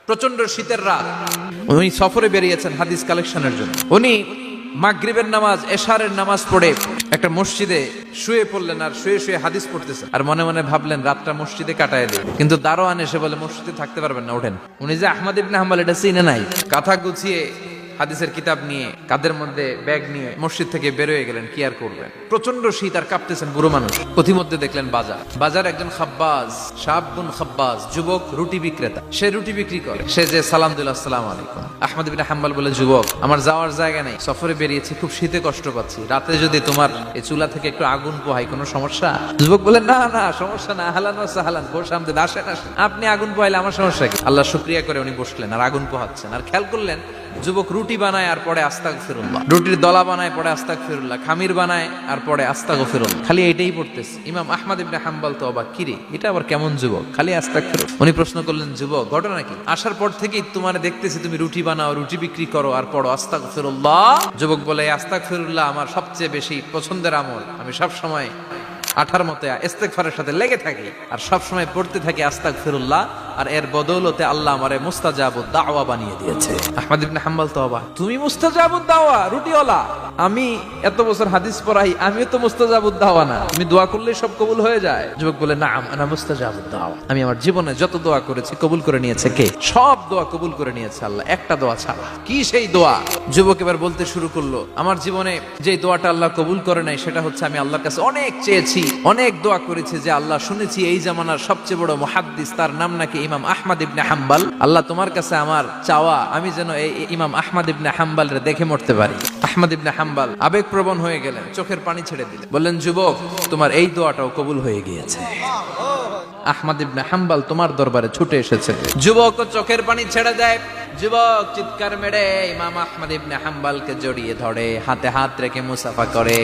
প্রচন্ড শীতের রাত, উনি সফরে বেরিয়েছেন হাদিস কালেকশনের জন্য। উনি মাগরিবের নামাজ, এশারের নামাজ পড়ে একটা মসজিদে শুয়ে পড়লেন, আর শুয়ে শুয়ে হাদিস পড়তেছেন, আর মনে মনে ভাবলেন রাতটা মসজিদে কাটায় দিই। কিন্তু দারোয়ান এসে বলে মসজিদে থাকতে পারবেন না, ওঠেন। উনি যে আহমদ ইবনে হাম্বল এটা চিনে নাই, কাঁথা গুছিয়ে হাদিসের কিতাব নিয়ে কাঁধের মধ্যে ব্যাগ নিয়ে মসজিদ থেকে বেরোয় গেলেন। কি আর করবেন, প্রচন্ড শীত, আর কাঁপতেছেন বুড়ো মানুষ। পথিমধ্যে দেখলেন বাজার একজন খাব্বাজ, শাবুন খাব্বাজ, যুবক রুটি বিক্রেতা। সে রুটি বিক্রি করে। সে যে সালাম দিল, আসসালামু আলাইকুম। আহমদ ইবনে হাম্বল বলে, যুবক আমার যাওয়ার জায়গা নেই, সফরে বেরিয়েছি, খুব শীতে কষ্ট পাচ্ছি, রাতে যদি তোমার এই চুলা থেকে একটু আগুন পোহাই কোনো সমস্যা? যুবক বলে, না না সমস্যা না, আহলান ওয়া সাহলান, বসে আমাদের আসেন আসেন, আপনি আগুন পোহাইলে আমার সমস্যা কি? আল্লাহ শুকরিয়া করে উনি বসলেন আর আগুন পোহাচ্ছেন। আর খেয়াল করলেন যুবক রুটি বানায় আর পরে আস্তাগফিরুল্লাহ, রুটির দলা বানায় পরে আস্তাগফিরুল্লাহ, খামির বানায় আর পরে আস্তাগফিরুল্লাহ, খালি এটাই পড়তেছে। ইমাম আহমদ ইবনে হাম্বল তো অবাক, কিরে এটা আবার কেমন যুবক, খালি আস্তাগফিরুল্লাহ। উনি প্রশ্ন করলেন, যুবক ঘটনা কি? আসার পর থেকেই তোমার দেখতেছি তুমি রুটি বানাও, রুটি বিক্রি করো আর পড়ো আস্তাগফিরুল্লাহ। যুবক বলে, আস্তাগফিরুল্লাহ আমার সবচেয়ে বেশি পছন্দের আমল, আমি সব সময় আঠার মতো ইস্তেগফারের সাথে লেগে থাকি আর সব সময় পড়তে থাকি আস্তাগফিরুল্লাহ, আর এর বদৌলতে আল্লাহ আমারে মুস্তাজাবুদ দাওয়া বানিয়ে দিয়েছে। আহমদ ইবনে হাম্বল তো অবাক, তুমি মুস্তাজাবুদ দাওয়া, রুটিওয়ালা? আমি এত বছর হাদিস পড়াই, আমিও তো মুস্তাজাবুদ দাওয়া না, তুমি দোয়া করলে সব কবুল হয়ে যায়? যুবক বলে, না আনা মুস্তাজাবুদ দাওয়া, আমি আমার জীবনে যত দোয়া করেছি কবুল করে নিয়েছে কে? সব দোয়া কবুল করে নিয়েছে আল্লাহ, একটা দোয়া ছাড়া। কি সেই দোয়া? যুবক এবার বলতে শুরু করলো, আমার জীবনে যে দোয়াটা আল্লাহ কবুল করে নাই সেটা হচ্ছে আমি আল্লাহর কাছে অনেক চেয়েছি, অনেক দোয়া করেছি যে আল্লাহ, শুনেছি এই জামানার সবচেয়ে বড় মুহাদ্দিস, তার নাম নাকি ইমাম আহমদ ইবনে হাম্বল। আল্লাহ তোমার কাছে আমার চাওয়া, আমি যেন এই ইমাম আহমদ ইবনে হাম্বলরে দেখে মরতে পারি। আহমদ ইবনে হাম্বল আবেগপ্রবণ হয়ে গেলেন, চোখের পানি ছেড়ে দিলেন, বললেন, যুবক তোমার এই দোয়াটাও কবুল হয়ে গিয়েছে। আহমদ ইবনে হাম্বল তোমার দরবারে ছুটে এসেছে। যুবক চোখের পানি ছেড়ে দেয়। যুবক চিৎকার মেরে ইমাম আহমদ ইবনে হাম্বলকে জড়িয়ে ধরে, হাতে হাত রেখে মুসাফা করে।